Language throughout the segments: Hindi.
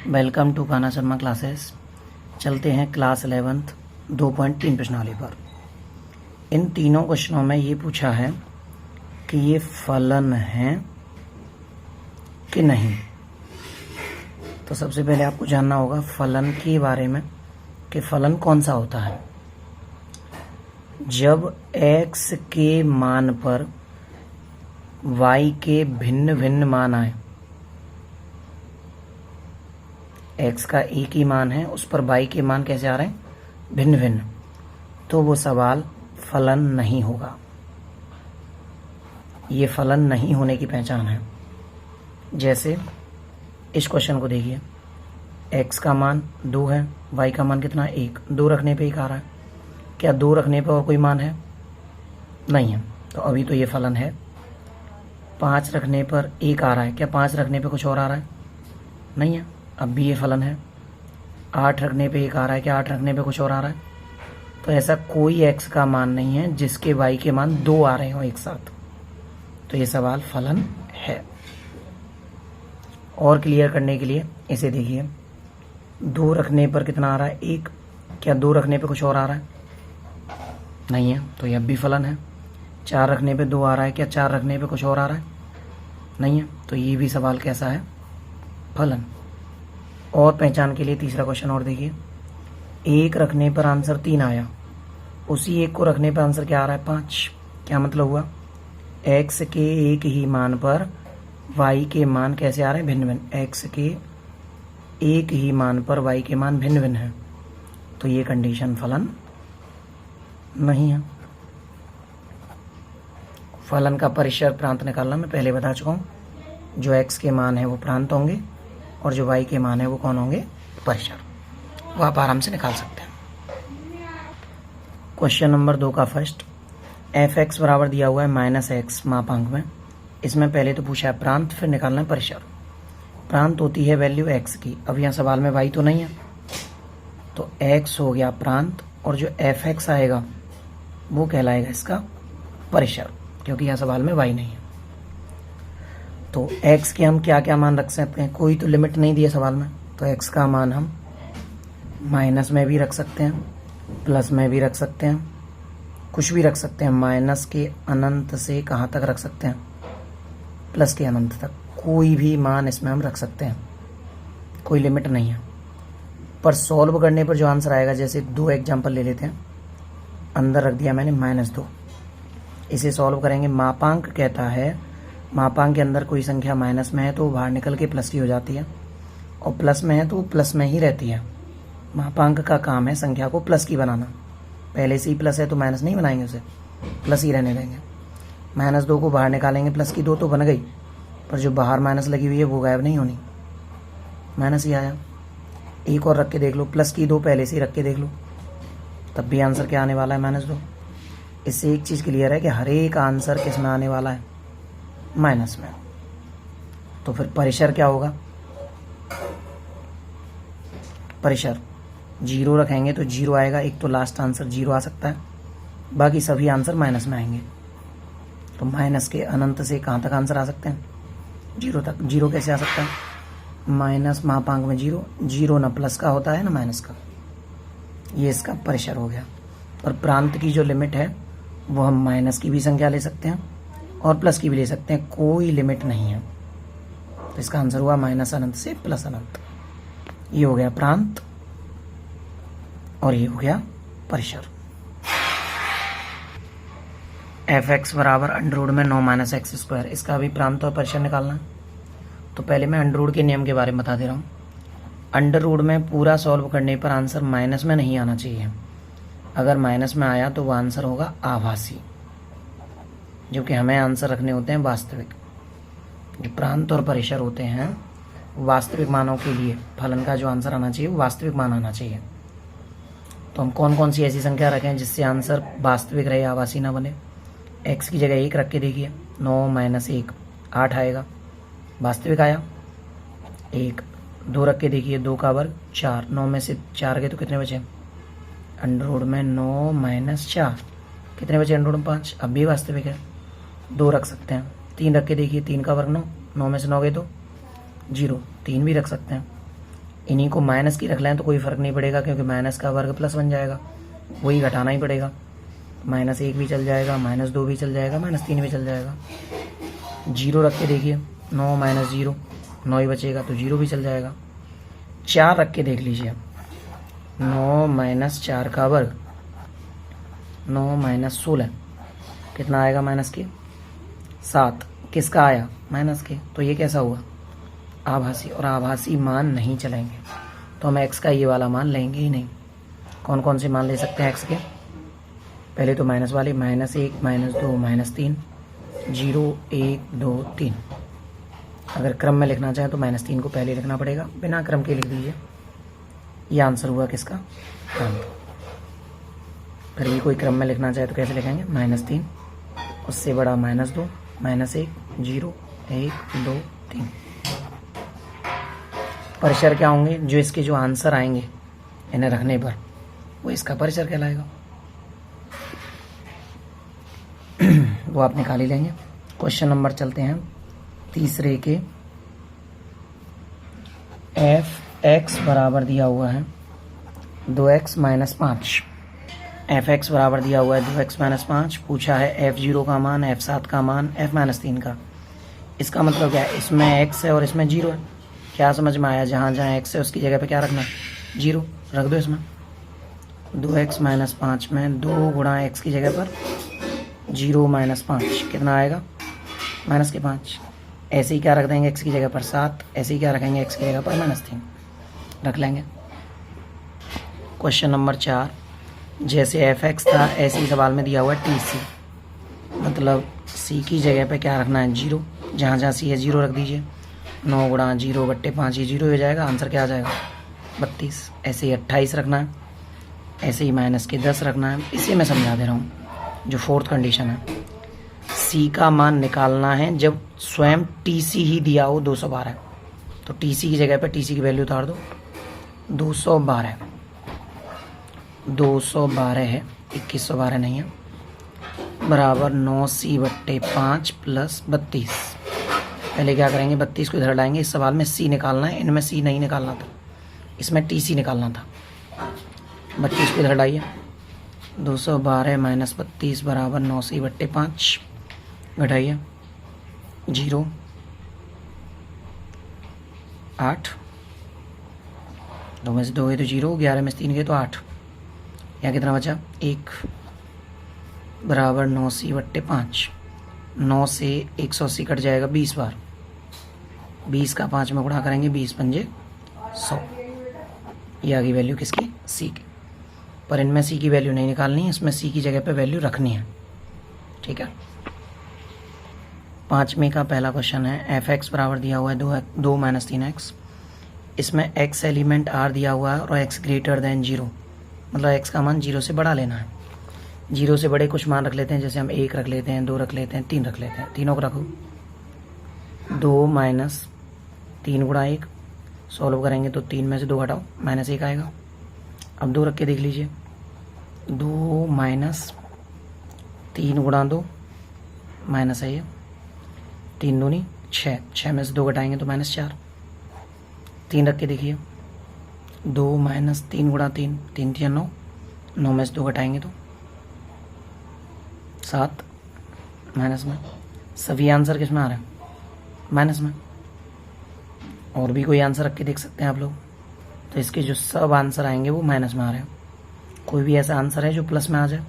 Welcome to Kanha Sharma classes. चलते हैं क्लास 11th 2.3 प्रश्नावली पर। इन तीनों क्वेश्चनों में ये पूछा है कि ये फलन है कि नहीं। तो सबसे पहले आपको जानना होगा फलन के बारे में कि फलन कौन सा होता है। जब x के मान पर y के भिन्न भिन्न मान आए, x का एक ही मान है, उस पर y के मान कैसे आ रहे हैं, भिन्न भिन्न, तो वो सवाल फलन नहीं होगा। ये फलन नहीं होने की पहचान है। जैसे इस क्वेश्चन को देखिए, x का मान 2 है, y का मान कितना 1, 2 रखने पे 1 आ रहा है। क्या 2 रखने पे और कोई मान है? नहीं है, तो अभी तो ये फलन है। 5 रखने पर 1 आ रहा है, क्या 5 रखने पे कुछ और आ रहा है? नहीं है, अब भी ये फलन है। 8 रखने पे 1 आ रहा है, क्या 8 रखने पे कुछ और आ रहा है? तो ऐसा कोई x का मान नहीं है जिसके y के मान 2 आ रहे हो एक साथ, तो ये सवाल फलन है। और क्लियर करने के लिए इसे देखिए, 2 रखने पर कितना आ रहा है 1, क्या 2 रखने पे कुछ और आ रहा है? नहीं है, तो ये अब भी फलन है। 4 रखने पे 2 आ रहा है, क्या 4 रखने पे कुछ और आ रहा है? नहीं है, तो ये भी सवाल कैसा है, फलन। और पहचान के लिए तीसरा क्वेश्चन और देखिए, 1 रखने पर आंसर 3 आया, उसी 1 को रखने पर आंसर क्या आ रहा है 5। क्या मतलब हुआ, x के एक ही मान पर y के मान कैसे आ रहे हैं, भिन्न भिन्न। x के एक ही मान पर y के मान भिन्न भिन्न है, तो ये कंडीशन फलन नहीं है। फलन का परिसर प्रांत निकालना मैं पहले बता चुका हूँ। जो x के मान है वो प्रांत होंगे और जो y के मान है वो कौन होंगे, परिसर। वो आप आराम से निकाल सकते हैं। क्वेश्चन नंबर 2 का फर्स्ट, f(x) बराबर दिया हुआ है -x मापांक में। इसमें पहले तो पूछा है प्रांत, फिर निकालना है परिसर। प्रांत होती है वैल्यू x की। अब यहाँ सवाल में y तो नहीं है, तो x हो गया प्रांत, और जो f(x) आएगा वो कहलाएगा इसका परिसर, क्योंकि यहाँ सवाल में y नहीं है। तो x के हम क्या क्या मान रख सकते हैं, कोई तो लिमिट नहीं दी है सवाल में, तो x का मान हम माइनस में भी रख सकते हैं, प्लस में भी रख सकते हैं, कुछ भी रख सकते हैं। माइनस के अनंत से कहाँ तक रख सकते हैं, प्लस के अनंत तक। कोई भी मान इसमें हम रख सकते हैं, कोई लिमिट नहीं है। पर सॉल्व करने पर जो आंसर आएगा, जैसे 2 एग्जाम्पल ले लेते हैं। अंदर रख दिया मैंने -2, इसे सॉल्व करेंगे। मापांक कहता है, मापांक के अंदर कोई संख्या माइनस में है तो वो बाहर निकल के प्लस की हो जाती है, और प्लस में है तो वो प्लस में ही रहती है। मापांक का काम है संख्या को प्लस की बनाना। पहले से ही प्लस है तो माइनस नहीं बनाएंगे, उसे प्लस ही रहने देंगे। -2 को बाहर निकालेंगे, प्लस की 2 तो बन गई, पर जो बाहर माइनस लगी हुई है वो गायब नहीं होनी, माइनस ही आया। एक और रख के देख लो, प्लस की 2 पहले से ही रख के देख लो, तब भी आंसर क्या आने वाला है, -2। इससे एक चीज़ क्लियर है कि हर एक आंसर किस में आने वाला है, माइनस में। तो फिर परिसर क्या होगा, परिसर 0 रखेंगे तो 0 आएगा। एक तो लास्ट आंसर 0 आ सकता है, बाकी सभी आंसर माइनस में आएंगे। तो माइनस के अनंत से कहाँ तक आंसर आ सकते हैं, 0 तक। 0 कैसे आ सकता है, माइनस मापांक में 0, 0 ना प्लस का होता है ना माइनस का। ये इसका परिसर हो गया। और प्रांत की जो लिमिट है वो हम माइनस की भी संख्या ले सकते हैं और प्लस की भी ले सकते हैं, कोई लिमिट नहीं है। तो इसका आंसर हुआ माइनस अनंत से प्लस अनंत। ये हो गया प्रांत और ये हो गया परिसर। f(x) बराबर अंडर में 9 - x², इसका भी प्रांत और परिसर निकालना है। तो पहले मैं अंडर के नियम के बारे में बता दे रहा हूँ। अंडर में पूरा सॉल्व करने पर आंसर माइनस में नहीं आना चाहिए। अगर माइनस में आया तो वो आंसर होगा आभासी, जो कि हमें आंसर रखने होते हैं वास्तविक। जो प्रांत और परिसर होते हैं वास्तविक मानों के लिए फलन का जो आंसर आना चाहिए वो वास्तविक मान आना चाहिए। तो हम कौन कौन सी ऐसी संख्या रखें जिससे आंसर वास्तविक रहे, आभासी ना बने। x की जगह 1 रख के देखिए, 9 - 1 8 आएगा, वास्तविक आया। 1 2 रख के देखिए, 2 का वर्ग 4, 9 में से 4 गए तो कितने बचे, अंडर में 9 - 4 कितने बचे, अंडर में 5, अब भी वास्तविक है। 2 रख सकते हैं। 3 रख के देखिए, 3 का वर्ग 9, 9 में से 9 गए तो 0, 3 भी रख सकते हैं। इन्हीं को माइनस की रख लें तो कोई फ़र्क नहीं पड़ेगा, क्योंकि माइनस का वर्ग प्लस बन जाएगा, वही घटाना ही पड़ेगा। -1 भी चल जाएगा, -2 भी चल जाएगा, -3 भी चल जाएगा। 0 रख के देखिए, 9 - 0, 9 ही बचेगा, तो 0 भी चल जाएगा। 4 रख के देख लीजिए, 9 - 4 का वर्ग, 9 - 16 कितना आएगा माइनस के 7। किसका आया? माइनस के। तो ये कैसा हुआ? आभासी। और आभासी मान नहीं चलेंगे, तो हम x का ये वाला मान लेंगे ही नहीं। कौन कौन से मान ले सकते हैं x के? पहले तो माइनस वाले, -1 -2 -3, 0 1 2 3। अगर क्रम में लिखना चाहें तो -3 को पहले लिखना पड़ेगा, बिना क्रम के लिख दीजिए। ये आंसर हुआ किसका? प्रांत। फिर भी कोई क्रम में लिखना चाहे तो कैसे लिखेंगे? -3, उससे बड़ा -2, -1 0 1 2 3। परिसर क्या होंगे? जो इसके जो आंसर आएंगे इन्हें रखने पर, वो इसका परिसर कहलाएगा। वो आप निकाल ही लेंगे। क्वेश्चन नंबर चलते हैं तीसरे के। f(x) बराबर दिया हुआ है 2x - 5। f(x) बराबर दिया हुआ है 2x - 5। पूछा है f0 का मान, f7 का मान, f-3 का। इसका मतलब क्या है? इसमें x है और इसमें 0 है। क्या समझ में आया? जहाँ जहाँ x है उसकी जगह पे क्या रखना है? 0 रख दो। इसमें 2x - 5 में 2 गुणा x की जगह पर 0 - 5 कितना आएगा? -5। ऐसे ही क्या रख देंगे x की जगह पर? 7। ऐसे ही क्या रखेंगे x की जगह पर? -3 रख लेंगे। Question number 4। जैसे f(x) था ऐसे ही सवाल में दिया हुआ है tc, मतलब c की जगह पे क्या रखना है? 0। जहाँ जहाँ c है 0 रख दीजिए। 9 गुणा 0 बट्टे 5, ये 0 हो जाएगा। आंसर क्या आ जाएगा? 32। ऐसे ही 28 रखना है, ऐसे ही -10 रखना है। इसे मैं समझा दे रहा हूँ, जो फोर्थ कंडीशन है। c का मान निकालना है जब स्वयं tc ही दिया हो 212। तो tc की जगह पे tc की वैल्यू उतार दो। 212 है, 2112 नहीं है, बराबर 9c बट्टे 5 प्लस 32। पहले क्या करेंगे? 32 को इधर लाएंगे। इस सवाल में c निकालना है, इनमें c नहीं निकालना था, इसमें tc निकालना था। 32 को इधर लाइए। 212 - 32 बराबर 9c बट्टे 5, घटाइए 0 8, 2 में से 2 गए तो 0, 11 में से 3 गए तो 8। यहाँ कितना बचा? 1 बराबर 9c बट्टे 5। 9 से 180 कट जाएगा 20 बार। 20 का 5 में गुणा करेंगे, 20 पंजे 100। ये आ गई वैल्यू किसकी? c की। पर इनमें c की वैल्यू नहीं निकालनी है, इसमें c की जगह पे वैल्यू रखनी है। ठीक है। 5वें का पहला क्वेश्चन है। f(x) बराबर दिया हुआ है 2 - 3x। इसमें x एलिमेंट r दिया हुआ है और x ग्रेटर देन 0, मतलब x का मान 0 से बड़ा लेना है। 0 से बड़े कुछ मान रख लेते हैं, जैसे हम 1 रख लेते हैं, 2 रख लेते हैं, 3 रख लेते हैं। तीनों को रखो। 2 - 3 गुणा 1 सॉल्व करेंगे तो 3 में से 2 घटाओ, -1 आएगा। अब 2 रख के देख लीजिए। 2 - 3 गुणा 2 माइनस है ये, 3 दूनी 6, 6 में से 2 घटाएंगे तो -4। 3 रख के देखिए। 2 - 3 गुणा 3, 3 3 9, 9 में से 2 घटाएंगे तो 7, माइनस में। सभी आंसर किस में आ रहे हैं? माइनस में। और भी कोई आंसर रख के देख सकते हैं आप लोग। तो इसके जो सब आंसर आएंगे वो माइनस में आ रहे हैं। कोई भी ऐसा आंसर है जो प्लस में आ जाए,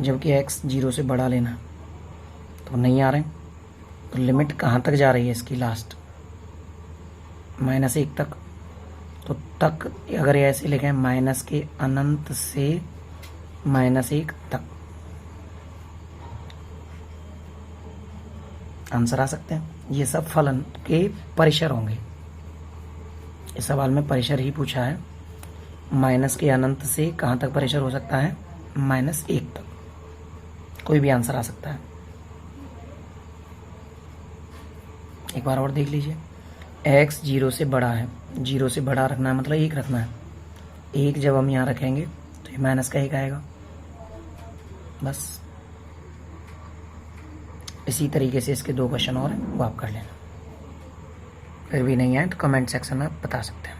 जबकि x 0 से बड़ा लेना है, तो नहीं आ रहे। तो लिमिट कहाँ तक जा रही है इसकी? लास्ट -1 तक। तो तक अगर ये ऐसे लिखें, माइनस के अनंत से -1 तक आंसर आ सकते हैं। ये सब फलन के परिसर होंगे। इस सवाल में परिसर ही पूछा है। माइनस के अनंत से कहाँ तक परिसर हो सकता है? -1 तक। कोई भी आंसर आ सकता है। एक बार और देख लीजिए। x 0 से बड़ा है, 0 से बड़ा रखना है मतलब 1 रखना है। 1 जब हम यहाँ रखेंगे तो ये माइनस का 1 आएगा। बस इसी तरीके से इसके 2 क्वेश्चन और हैं, वो आप कर लेना। फिर भी नहीं आए तो कमेंट सेक्शन में बता सकते हैं।